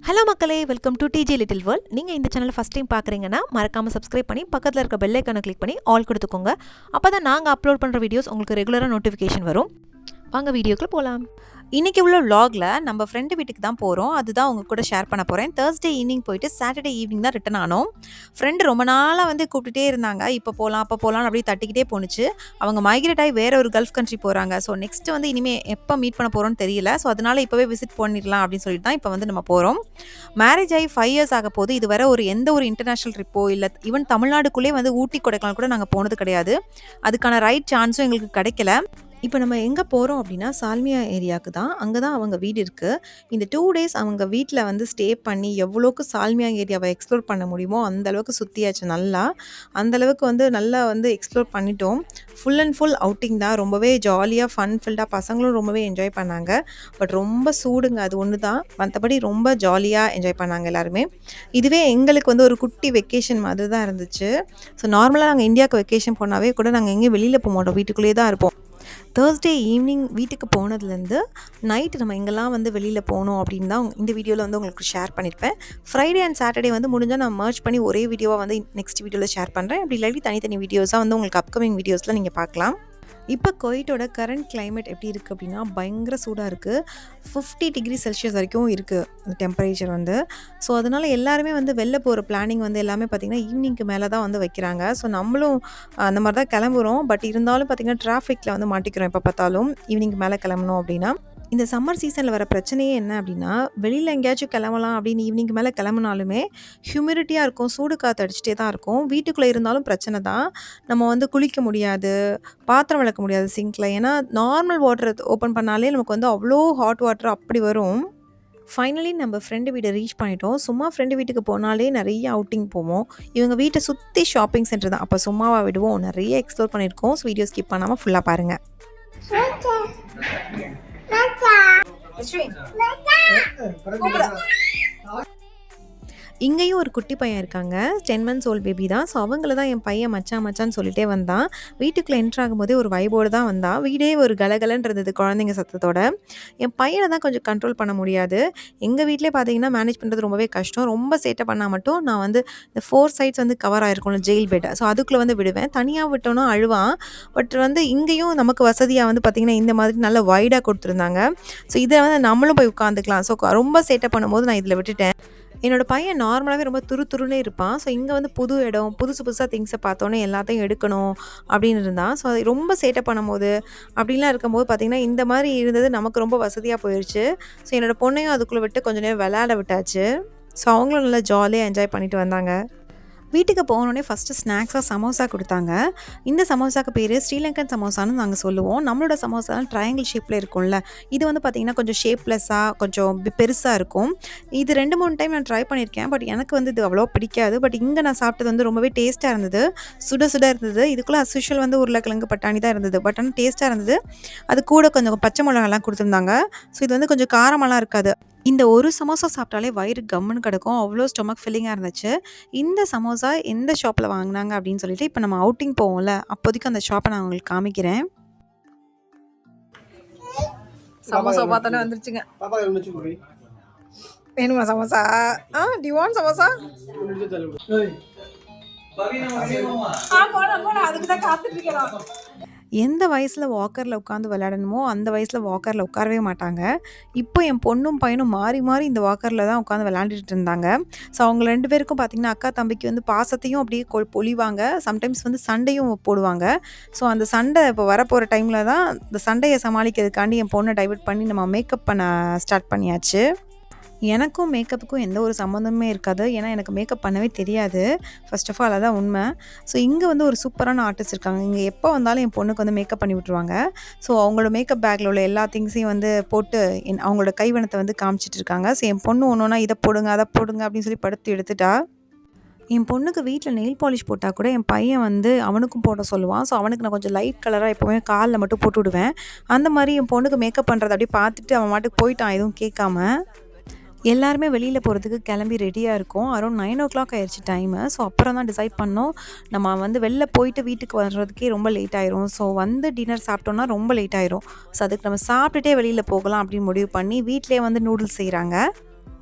Hello மக்களே, welcome to Digi little world. நீங்கள் இந்த சேனலை ஃபஸ்ட் டைம் பார்க்குறீங்கன்னா மறக்காமல் சப்ஸ்கிரைப் பண்ணி பக்கத்தில் இருக்க பெல் ஐக்கானை கிளிக் பண்ணி ஆல் கொடுத்துக்கோங்க. அப்போ தான் நாங்கள் அப்லோட் பண்ணுற வீடியோஸ் உங்களுக்கு ரெகுலராக நோட்டிஃபிகேஷன் வரும். வாங்க வீடியோக்குள்ள போகலாம். இன்றைக்கி உள்ள vlogல நம்ம ஃப்ரெண்டு வீட்டுக்கு தான் போகிறோம். அதுதான் உங்கள் கூட ஷேர் பண்ண போகிறேன். Thursday ஈவினிங் போயிட்டு சாட்டர்டே ஈவினிங் தான் ரிட்டன் ஆனோம். ஃப்ரெண்டு ரொம்ப நாளாக வந்து கூப்பிட்டுட்டே இருந்தாங்க. இப்போ போகலாம் அப்போ போகலான்னு அப்படியே தட்டிக்கிட்டே போணுச்சு. அவங்க மைக்ரேட் ஆகி வேறு ஒரு கல்ஃப் கண்ட்ரி போகிறாங்க. ஸோ நெக்ஸ்ட்டு வந்து இனிமேல் எப்போ மீட் பண்ண போகிறோன்னு தெரியல. ஸோ அதனால் இப்போவே விசிட் பண்ணிடலாம் அப்படின்னு சொல்லிட்டு தான் இப்போ வந்து நம்ம போகிறோம். மேரேஜ் ஆகி 5 இயர்ஸ் ஆக போது இதுவரை எந்த ஒரு இன்டர்நேஷ்னல் ட்ரிப்போ இல்லை ஈவன் தமிழ்நாடுக்குள்ளே வந்து ஊட்டி கொடைக்கானல் கூட நாங்கள் போனது கிடையாது. அதுக்கான ரைட் சான்ஸும் எங்களுக்கு கிடைக்கல. இப்போ நம்ம எங்கே போகிறோம் அப்படின்னா சால்மியா ஏரியாவுக்கு தான். அங்கே தான் அவங்க வீடு இருக்குது. இந்த 2 டேஸ் அவங்க வீட்டில் வந்து ஸ்டே பண்ணி எவ்வளோக்கு சால்மியா ஏரியாவை எக்ஸ்ப்ளோர் பண்ண முடியுமோ அந்தளவுக்கு சுற்றியாச்சு. அந்தளவுக்கு வந்து நல்லா வந்து எக்ஸ்ப்ளோர் பண்ணிட்டோம். ஃபுல் அண்ட் ஃபுல் அவுட்டிங் தான். ரொம்பவே ஜாலியாக ஃபன்ஃபில்டாக பசங்களும் ரொம்பவே என்ஜாய் பண்ணாங்க. பட் ரொம்ப சூடுங்க, அது ஒன்று தான். மற்றபடி ரொம்ப ஜாலியாக என்ஜாய் பண்ணாங்க எல்லாருமே. இதுவே எங்களுக்கு வந்து ஒரு குட்டி வெக்கேஷன் மாதிரி தான் இருந்துச்சு. ஸோ நார்மலாக நாங்கள் இந்தியாவுக்கு வெக்கேஷன் போனாவே கூட நாங்கள் எங்கேயும் வெளியில் போக மாட்டோம், வீட்டுக்குள்ளேயே தான் இருப்போம். Thursday ஈவினிங் வீட்டுக்கு போனதுலேருந்து நைட்டு நம்ம எங்கெல்லாம் வந்து வெளியில் போகணும் அப்படின்னு தான் இந்த வீடியோவில் வந்து உங்களுக்கு ஷேர் பண்ணியிருப்பேன். ஃப்ரைடே அண்ட் சாட்டர்டே வந்து முடிஞ்சால் நான் மர்ஜ் பண்ணி ஒரே வீடியோவாக வந்து நெக்ஸ்ட் வீடியோவில் ஷேர் பண்ணுறேன். அப்படி இல்லாட்டி தனித்தனி வீடியோஸாக வந்து உங்களுக்கு அப்கமிங் வீடியோஸில் நீங்கள் பார்க்கலாம். இப்போ குவைட்டோட கரண்ட் கிளைமேட் எப்படி இருக்குது அப்படின்னா பயங்கர சூடாக இருக்குது. 50 டிகிரி செல்சியஸ் வரைக்கும் இருக்குது டெம்பரேச்சர் வந்து. ஸோ அதனால் எல்லாருமே வந்து வெளில போகிற பிளானிங் வந்து எல்லாமே பார்த்திங்கன்னா ஈவினிங்க்கு மேலே தான் வந்து வைக்கிறாங்க. ஸோ நம்மளும் அந்த மாதிரி தான் கிளம்புறோம். பட் இருந்தாலும் பார்த்திங்கன்னா டிராஃபிக்கில் வந்து மாட்டிக்கிறோம். எப்போ பார்த்தாலும் ஈவினிங்க்கு மேலே கிளம்பணும் அப்படின்னா. இந்த சம்மர் சீசனில் வர பிரச்சனையே என்ன அப்படின்னா வெளியில் எங்கேயாச்சும் கிளம்பலாம் அப்படின்னு ஈவினிங்க்கு மேலே கிளம்புனாலுமே ஹியூமிடிட்டியாக இருக்கும், சூடு காற்று அடிச்சுட்டே தான் இருக்கும். வீட்டுக்குள்ளே இருந்தாலும் பிரச்சனை தான். நம்ம வந்து குளிக்க முடியாது, பாத்திரம் விளக்க முடியாது சிங்கில். ஏன்னா நார்மல் வாட்டர் ஓப்பன் பண்ணாலே நமக்கு வந்து அவ்வளோ ஹாட் வாட்டர் அப்படி வரும். ஃபைனலி நம்ம ஃப்ரெண்டு வீட்டை ரீச் பண்ணிட்டோம். சும்மா ஃப்ரெண்டு வீட்டுக்கு போனாலே நிறைய அவுட்டிங் போவோம். இவங்க வீட்டை சுற்றி ஷாப்பிங் சென்டர் தான். அப்போ சும்மாவாக விடுவோம், நிறைய எக்ஸ்ப்ளோர் பண்ணியிருக்கோம். ஸோ வீடியோ ஸ்கிப் பண்ணாமல் ஃபுல்லாக பாருங்கள். இங்கேயும் ஒரு குட்டி பையன் இருக்காங்க, 10 months ஓல்ட் பேபி தான். ஸோ அவங்கள தான் என் பையன் மச்சான்னு சொல்லிட்டே வந்தான். வீட்டுக்குள்ளே என்ட்ரு ஆகும்போதே ஒரு வைபோடு தான் வந்தான். வீடே ஒரு கலகலன்னு இருந்தது குழந்தைங்க சத்தத்தோட. என் பையனை தான் கொஞ்சம் கண்ட்ரோல் பண்ண முடியாது. எங்கள் வீட்டிலே பார்த்தீங்கன்னா மேனேஜ் பண்ணுறது ரொம்பவே கஷ்டம். ரொம்ப சேட்டை பண்ணால் மட்டும் நான் வந்து இந்த 4 சைட்ஸ் வந்து கவர் ஆகிருக்கும்ல ஜெயில் பெட்டை, ஸோ அதுக்குள்ளே வந்து விடுவேன். தனியாக விட்டோன்னா அழுவான். பட் வந்து இங்கேயும் நமக்கு வசதியாக வந்து பார்த்திங்கன்னா இந்த மாதிரி நல்லா வைடாக கொடுத்துருந்தாங்க. ஸோ இதை வந்து நம்மளும் போய் உட்காந்துக்கலாம். ஸோ ரொம்ப சேட்டை பண்ணும்போது நான் இதில் விட்டுட்டேன். என்னோடய பையன் நார்மலாகவே ரொம்ப துருத்துருன்னே இருப்பான். ஸோ இங்கே வந்து புது இடம், புதுசாக திங்ஸை பார்த்தோன்னே எல்லாத்தையும் எடுக்கணும் அப்படின்னு இருந்தான். ஸோ அது ரொம்ப சேட்டை பண்ணும்போது அப்படின்லாம் இருக்கும்போது பார்த்திங்கன்னா இந்த மாதிரி இருந்தது நமக்கு ரொம்ப வசதியாக போயிடுச்சு. ஸோ என்னோடய பொண்ணையும் அதுக்குள்ளே விட்டு கொஞ்சம் நேரம் விளையாட விட்டாச்சு. ஸோ அவங்களும் நல்லா ஜாலியாக என்ஜாய் பண்ணிட்டு வந்தாங்க. வீட்டுக்கு போனோடனே ஃபஸ்ட்டு ஸ்நாக்ஸாக சமோசா கொடுத்தாங்க. இந்த சமோசாவுக்கு பேர் ஸ்ரீலங்கன் சமோசான்னு நாங்கள் சொல்லுவோம். நம்மளோட சமோசாலாம் ட்ரையாங்கிள் ஷேப்பில் இருக்கும்ல, இது வந்து பார்த்திங்கன்னா கொஞ்சம் ஷேப்லெஸ்ஸாக கொஞ்சம் பெருசாக இருக்கும். இது 2-3 டைம் நான் ட்ரை பண்ணியிருக்கேன். பட் எனக்கு வந்து இது அவ்வளோ பிடிக்காது. பட் இங்கே நான் சாப்பிட்டது வந்து ரொம்பவே டேஸ்ட்டாக இருந்தது. சுட இருந்தது. இதுக்குள்ளே அஸ்யூஷுவல் வந்து உருளைக்கிழங்கு பட்டாணி தான் இருந்தது. பட் ஆனால் டேஸ்ட்டாக இருந்தது. அது கூட கொஞ்சம் பச்சை மிளகாலாம் கொடுத்துருந்தாங்க. ஸோ இது வந்து கொஞ்சம் காரமெல்லாம் இருக்காது. இந்த ஒரு சமோசா சாப்பிட்டாலே வயிறு கம்முன்னு கிடக்கும். அவ்வளோ ஸ்டொமக் ஃபில்லிங்காக இருந்துச்சு. இந்த சமோசா எந்த ஷாப்பில் வாங்கினாங்க அப்படின்னு சொல்லிட்டு இப்போ நம்ம அவுட்டிங் போவோம்ல, அப்போதைக்கு அந்த ஷாப்பை நான் உங்களுக்கு காமிக்கிறேன். சமோசா பார்த்தோன்னே வந்துருச்சுங்க. வேணுமா சமோசா? D want samosa? அதுக்கு தான் காத்துட்டு இருக்கிறோம். எந்த வயசில் வாக்கரில் உட்காந்து விளையாடணுமோ அந்த வயசில் வாக்கரில் உட்காரவே மாட்டாங்க. இப்போ என் பொண்ணும் பையனும் மாறி இந்த வாக்கரில் தான் உட்காந்து விளையாண்டுட்டு இருந்தாங்க. ஸோ அவங்க 2 பேருக்கும் பார்த்திங்கன்னா அக்கா தம்பிக்கு வந்து பாசத்தையும் அப்படியே பொழிவாங்க. சம்டைம்ஸ் வந்து சண்டையும் போடுவாங்க. ஸோ அந்த சண்டை இப்போ வரப்போகிற டைமில் தான் இந்த சண்டையை சமாளிக்கிறதுக்காண்டி என் பொண்ணை டைவர்ட் பண்ணி நம்ம மேக்கப் பண்ண ஸ்டார்ட் பண்ணியாச்சு. எனக்கும் மேக்கப்புக்கும் எந்த ஒரு சம்மந்தமே இருக்காது. ஏன்னா எனக்கு மேக்கப் பண்ணவே தெரியாது. ஃபர்ஸ்ட் ஆஃப் ஆல் அதான் உண்மை. ஸோ இங்கே வந்து ஒரு சூப்பரான ஆர்டிஸ்ட் இருக்காங்க. இங்கே எப்போ வந்தாலும் என் பொண்ணுக்கு வந்து மேக்கப் பண்ணி விட்ருவாங்க. ஸோ அவங்களோட மேக்கப் பேக்கில் உள்ள எல்லா திங்ஸையும் வந்து போட்டு அவங்களோட கைவண்ணத்தை வந்து காமிச்சிட்டு இருக்காங்க. ஸோ என் பொண்ணு ஒன்று இதை போடுங்க அதை போடுங்க அப்படின்னு சொல்லி படுத்து எடுத்துட்டா. என் பொண்ணுக்கு வீட்டில் நெயில் பாலிஷ் போட்டால் கூட என் பையன் வந்து அவனுக்கும் போட சொல்லுவான். ஸோ அவனுக்கு நான் கொஞ்சம் லைட் கலராக எப்போவுமே காலில் மட்டும் போட்டு விடுவேன். அந்த மாதிரி என் பொண்ணுக்கு மேக்கப் பண்ணுறதை அப்படியே பார்த்துட்டு அவன் மாட்டுக்கு போயிட்டான் எதுவும் கேட்காம. எல்லாருமே வெளியில் போகிறதுக்கு கிளம்பி ரெடியாக இருக்கோம். அரௌண்ட் 9 o'clock ஆயிடுச்சு டைமு. ஸோ அப்புறம் தான் டிசைட் பண்ணோம், நம்ம வந்து வெளில போயிட்டு வீட்டுக்கு வர்றதுக்கே ரொம்ப லேட் ஆயிரும். ஸோ வந்து டின்னர் சாப்பிட்டோன்னா ரொம்ப லேட் ஆயிரும். ஸோ அதுக்கு நம்ம சாப்பிட்டுட்டே வெளியில் போகலாம் அப்படின்னு முடிவு பண்ணி வீட்டிலே வந்து நூடுல்ஸ் செய்கிறாங்க.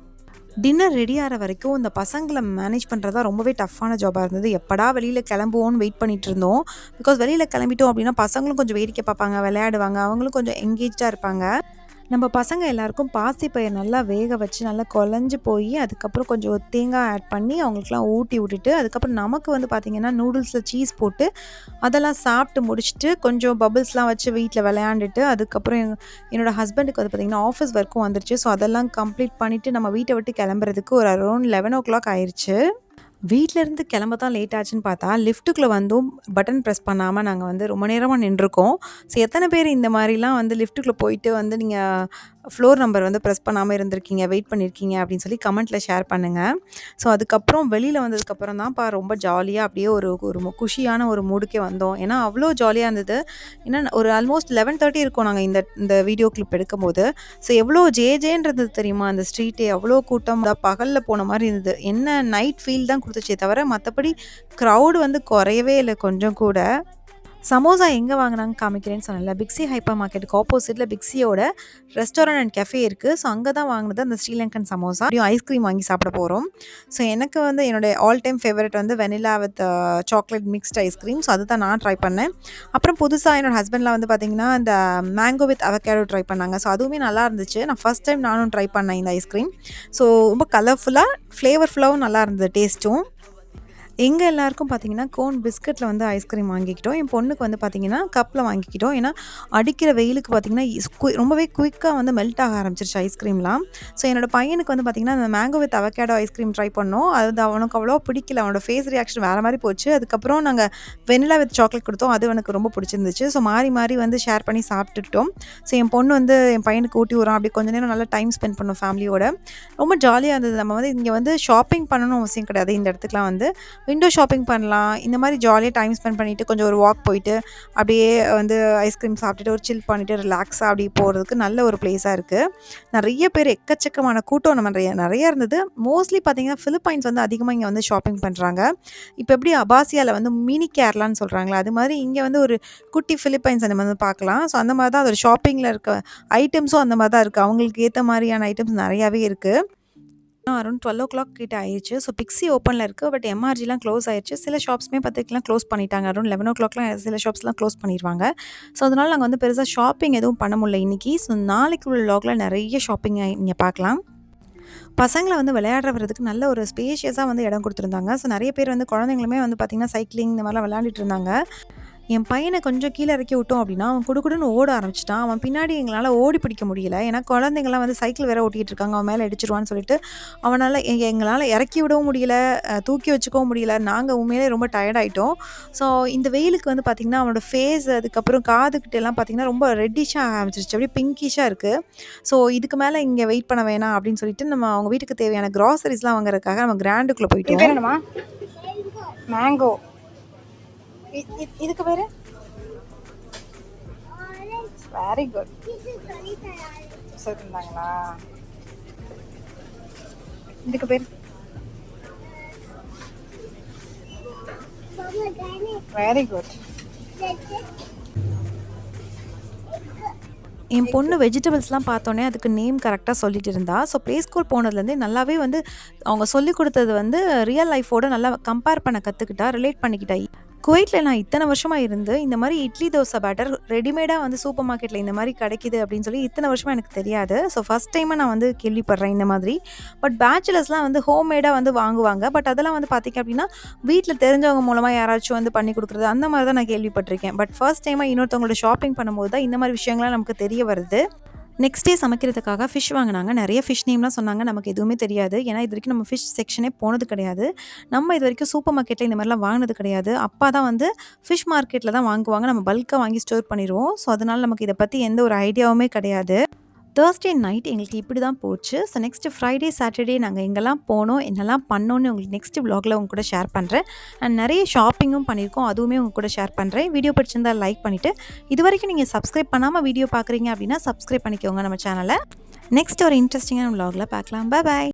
டின்னர் ரெடி ஆகிற வரைக்கும் இந்த பசங்களை மேனேஜ் பண்ணுறதா ரொம்பவே டஃப்பான ஜாபாக இருந்தது. எப்படா வெளியில் கிளம்புவோன்னு வெயிட் பண்ணிட்டு இருந்தோம். பிகாஸ் வெளியில் கிளம்பிட்டோம் அப்படின்னா பசங்களும் கொஞ்சம் வேடிக்கை பார்ப்பாங்க, விளையாடுவாங்க, அவங்களும் கொஞ்சம் எங்கேஜாக இருப்பாங்க. நம்ம பசங்க எல்லாருக்கும் பாசிப்பயிறு நல்லா வேக வச்சு நல்லா குழஞ்சி போய் அதுக்கப்புறம் கொஞ்சம் தேங்காய் ஆட் பண்ணி அவங்களுக்குலாம் ஊட்டி விட்டுட்டு அதுக்கப்புறம் நமக்கு வந்து பார்த்திங்கன்னா நூடுல்ஸில் சீஸ் போட்டு அதெல்லாம் சாப்பிட்டு முடிச்சுட்டு கொஞ்சம் பபிள்ஸ்லாம் வச்சு வீட்டில் விளையாண்டுட்டு அதுக்கப்புறம் என்னோடய ஹஸ்பண்டுக்கு வந்து பார்த்திங்கன்னா ஆஃபீஸ் ஒர்க்கும் வந்துருச்சு. ஸோ அதெல்லாம் கம்ப்ளீட் பண்ணிவிட்டு நம்ம வீட்டை விட்டு கிளம்புறதுக்கு ஒரு அரௌண்ட் 11 o'clock ஆயிடுச்சு. வீட்டிலேருந்து கிளம்ப தான் லேட் ஆச்சுன்னு பார்த்தா லிஃப்ட்டுக்குள்ளே வந்தும் பட்டன் ப்ரெஸ் பண்ணாமல் நாங்கள் வந்து ரொம்ப நேரமாக நின்றுருக்கோம். ஸோ எத்தனை பேர் இந்த மாதிரிலாம் வந்து லிஃப்ட்டுக்குள்ளே போயிட்டு வந்து நீங்கள் ஃப்ளோர் நம்பர் வந்து ப்ரெஸ் பண்ணாமல் இருந்திருக்கீங்க, வெயிட் பண்ணியிருக்கீங்க அப்படின்னு சொல்லி கமெண்ட்டில் ஷேர் பண்ணுங்கள். ஸோ அதுக்கப்புறம் வெளியில் வந்ததுக்கப்புறம் தான்ப்பா ரொம்ப ஜாலியாக அப்படியே ஒரு ஒரு குஷியான ஒரு மூடுக்கே வந்தோம். ஏன்னா அவ்வளோ ஜாலியாக இருந்தது. ஏன்னா ஒரு ஆல்மோஸ்ட் 11:30 இருக்கும் நாங்கள் இந்த வீடியோ கிளிப் எடுக்கும்போது. ஸோ எவ்வளோ ஜேன்றது தெரியுமா அந்த ஸ்ட்ரீட்டே, அவ்வளோ கூட்டம் பகலில் போன மாதிரி இருந்தது. என்ன நைட் ஃபீல் தான் கொடுத்துச்சே தவிர மற்றபடி க்ரௌடு வந்து குறையவே இல்லை கொஞ்சம் கூட. சமோசா எங்கே வாங்கினாங்க காமிக்கிறேன்னு சொன்னல, பிக்ஸி ஹைப்பர் மார்க்கெட்டுக்கு ஆப்போசிட்டில் பிக்ஸியோட ரெஸ்டாரண்ட் அண்ட் கெஃபே இருக்குது. ஸோ அங்கே தான் வாங்கினது அந்த ஸ்ரீலங்கன் சமோசா. அப்படியும் ஐஸ்கிரீம் வாங்கி சாப்பிட போகிறோம். ஸோ எனக்கு வந்து என்னுடைய ஆல் டைம் ஃபேவரட் வந்து vanilla with chocolate mixed ice cream. So அதுதான் நான் ட்ரை பண்ணேன். அப்புறம் புதுசாக என்னோடய ஹஸ்பண்ட்லாம் வந்து பார்த்திங்கன்னா இந்த மேங்கோ வித் அவகேடோ ட்ரை பண்ணாங்க. ஸோ அதுவுமே நல்லா இருந்துச்சு. நான் ஃபஸ்ட் டைம் நானும் ட்ரை பண்ணேன் இந்த ஐஸ்கிரீம். ஸோ ரொம்ப கலர்ஃபுல்லாக ஃப்ளேவர்ஃபுல்லாகவும் நல்லா இருந்தது டேஸ்ட்டும். எங்கள் எல்லாருக்கும் பார்த்திங்கன்னா கோன் பிஸ்கட்டில் வந்து ஐஸ்கிரீம் வாங்கிக்கிட்டோம். என் பொண்ணுக்கு வந்து பார்த்திங்கன்னா கப்பில் வாங்கிக்கிட்டோம். ஏன்னா அடிக்கிற வெயிலுக்கு பார்த்திங்கன்னா ரொம்பவே குயிக்காக வந்து மெல்ட் ஆக ஆரம்பிச்சிருச்சு ஐஸ்கிரீம்லாம். ஸோ என்னோடய பையனுக்கு வந்து பார்த்திங்கன்னா அந்த mango with avocado ice cream try பண்ணோம். அது அவனுக்கு அவ்வளோ பிடிக்கல. அவனோட ஃபேஸ் ரியாக்ஷன் வேறு மாதிரி போச்சு. அதுக்கப்புறம் நாங்கள் வெனிலா வித் சாக்லேட் கொடுத்தோம். அது எனக்கு ரொம்ப பிடிச்சிருந்துச்சு. ஸோ மாறி மாறி வந்து ஷேர் பண்ணி சாப்பிட்டுட்டோம். ஸோ என் பொண்ணு வந்து என் பையனுக்கு ஊட்டி விடுறான். அப்படி கொஞ்சம் நேரம் நல்லா டைம் ஸ்பெண்ட் பண்ணோம் ஃபேமிலியோட. ரொம்ப ஜாலியாக இருந்தது. நம்ம வந்து இங்கே வந்து ஷாப்பிங் பண்ணணும் அவசியம் கிடையாது. இந்த இடத்துக்குலாம் வந்து விண்டோ ஷாப்பிங் பண்ணலாம். இந்த மாதிரி ஜாலியாக டைம் ஸ்பெண்ட் பண்ணிவிட்டு கொஞ்சம் ஒரு வாக் போயிட்டு அப்படியே வந்து ஐஸ்கிரீம் சாப்பிட்டுட்டு ஒரு சில் பண்ணிவிட்டு ரிலாக்ஸாக அப்படி போகிறதுக்கு நல்ல ஒரு பிளேஸாக இருக்குது. நிறைய பேர் எக்கச்சக்கமான கூட்டம் நம்ம நிறைய இருந்தது. மோஸ்ட்லி பார்த்திங்கன்னா ஃபிலிப்பைன்ஸ் வந்து அதிகமாக இங்கே வந்து ஷாப்பிங் பண்ணுறாங்க. இப்போ எப்படி அபாசியாவில் வந்து மினி கேரளான்னு சொல்கிறாங்களா, அது மாதிரி இங்கே வந்து ஒரு குட்டி ஃபிலிப்பைன்ஸ் அந்த மாதிரி பார்க்கலாம். ஸோ அந்த மாதிரி தான் அதோட ஷாப்பிங்கில் இருக்க ஐட்டம்ஸும் அந்த மாதிரி தான் இருக்குது. அவங்களுக்கு ஏற்ற மாதிரியான ஐட்டம்ஸ் நிறையாவே இருக்குது. அரௌண்ட் 12 o'clock கிட்ட ஆயிடுச்சு. ஸோ பிக்ஸி ஓப்பனில் இருக்குது. பட் எம்ஆர்ஜிலாம் க்ளோஸ் ஆயிடுச்சு. சில ஷாப்ஸ்மே பார்த்துக்கலாம் க்ளோஸ் பண்ணிட்டாங்க. அரௌண்ட் 11 o'clockலாம் சில ஷாப்ஸ்லாம் க்ளோஸ் பண்ணிடுவாங்க. ஸோ அதனால் நாங்கள் வந்து பெருசாக ஷாப்பிங் எதுவும் பண்ண முடியல இன்றைக்கி. ஸோ நாளைக்கு உள்ள வ்ளாகில் நிறைய ஷாப்பிங் நீங்கள் பார்க்கலாம். பசங்களை வந்து விளையாட வரதுக்கு நல்ல ஒரு ஸ்பேஷியஸாக வந்து இடம் கொடுத்துருந்தாங்க. ஸோ நிறைய பேர் வந்து குழந்தைங்களுமே வந்து பார்த்திங்கன்னா சைக்கிளிங் இந்த மாதிரிலாம் விளையாண்டுட்டு இருந்தாங்க. என் பையனை கொஞ்சம் கீழே இறக்கி விட்டோம் அப்படின்னா அவன் குடுக்குடுன்னு ஓட ஆரம்பிச்சிட்டான். அவன் பின்னாடி எங்களால் ஓடி பிடிக்க முடியல. ஏன்னா குழந்தைங்களாம் வந்து சைக்கிள் வேறு ஓட்டிகிட்டு இருக்காங்க. அவன் மேலே அடிச்சிருவான்னு சொல்லிட்டு அவனால் எங்களால் இறக்கி விடவும் முடியல, தூக்கி வச்சுக்கவும் முடியல. நாங்கள் உண்மையிலே ரொம்ப டயர்டாயிட்டோம். ஸோ இந்த வெயிலுக்கு வந்து பார்த்திங்கன்னா அவனோட ஃபேஸ் அதுக்கப்புறம் காதுகிட்டெல்லாம் பார்த்திங்கன்னா ரொம்ப ரெட்டிஷாக ஆரம்பிச்சிருச்சு. அப்படியே பிங்கிஷாக இருக்குது. ஸோ இதுக்கு மேலே இங்கே வெயிட் பண்ண வேணாம் அப்படின்னு சொல்லிட்டு நம்ம அவங்க வீட்டுக்கு தேவையான க்ராசரிஸ்லாம் வாங்குறதுக்காக நம்ம கிராண்டுக்குள்ளே போயிட்டோம். மேங்கோ இதுக்கு பேரு வெரி குட் சொல்லிருந்தாங்களா? இதுக்கு பேர் வெரி குட். என் பொண்ணு வெஜிடபிள்ஸ்லாம் பார்த்தோன்னே அதுக்கு நேம் கரெக்டாக சொல்லிட்டு இருந்தா. ஸோ ப்ளே ஸ்கூல் போனதுலேருந்தே நல்லாவே வந்து அவங்க சொல்லி கொடுத்தது வந்து ரியல் லைஃபோடு நல்லா கம்பேர் பண்ண கற்றுக்கிட்டா, ரிலேட் பண்ணிக்கிட்டா. குவைத்தில் நான் இத்தனை வருஷமாக இருந்து இந்த மாதிரி இட்லி தோசை பேட்டர் ரெடிமேடாக வந்து சூப்பர் மார்க்கெட்டில் இந்த மாதிரி கிடைக்கிது அப்படின்னு சொல்லி இத்தனை வருஷமாக எனக்கு தெரியாது. ஸோ ஃபஸ்ட் டைமாக நான் வந்து கேள்விப்படுறேன் இந்த மாதிரி. பட் பேச்சுலர்ஸ்லாம் வந்து ஹோம்மேடாக வந்து வாங்குவாங்க. பட் அதெல்லாம் வந்து பார்த்திங்க அப்படின்னா வீட்டில் தெரிஞ்சவங்க மூலமாக யாராச்சும் வந்து பண்ணி கொடுக்குறது அந்த மாதிரி தான் நான் கேள்விப்பட்டிருக்கேன். பட் ஃபர்ஸ்ட் டைமாக இன்னொருத்தவங்களோட ஷாப்பிங் பண்ணும்போது தான் இந்த மாதிரி விஷயங்கள்லாம் நமக்கு தெரிய வருது. நெக்ஸ்ட் டே சமைக்கிறதுக்காக ஃபிஷ் வாங்கினாங்க. நிறைய ஃபிஷ் நேம்லாம் சொன்னாங்க. நமக்கு எதுவுமே தெரியாது. ஏன்னா இது வரைக்கும் நம்ம ஃபிஷ் செக்ஷனே போனது கிடையாது. நம்ம இது வரைக்கும் சூப்பர் மார்க்கெட்டில் இந்த மாதிரிலாம் வாங்கினது கிடையாது. அப்பா தான் வந்து ஃபிஷ் மார்க்கெட்டில் தான் வாங்குவாங்க. நம்ம பல்காக வாங்கி ஸ்டோர் பண்ணிடுவோம். ஸோ அதனால் நமக்கு இதை பற்றி எந்த ஒரு ஐடியாவுமே கிடையாது. தேர்ஸ்டே நைட் எங்களுக்கு இப்படி தான் போச்சு. ஸோ நெக்ஸ்ட்டு ஃப்ரைடே சாட்டர்டே நாங்கள் எங்கெல்லாம் போனோம், என்னெல்லாம் பண்ணோன்னு உங்களுக்கு நெக்ஸ்ட் வ்ளாகில் உங்க கூட ஷேர் பண்ணுறேன். அண்ட் நிறைய ஷாப்பிங்கும் பண்ணியிருக்கோம். அதுவுமே உங்க கூட ஷேர் பண்ணுறேன். வீடியோ பிடிச்சிருந்தா லைக் பண்ணிவிட்டு இது வரைக்கும் நீங்கள் சப்ஸ்கிரைப் பண்ணாமல் வீடியோ பார்க்குறீங்க அப்படின்னா சப்ஸ்கிரைப் பண்ணிக்கோங்க நம்ம சேனலை. நெக்ஸ்ட் ஒரு இன்ட்ரெஸ்டிங்கான வ்ளாகில் பார்க்கலாம். பாய்.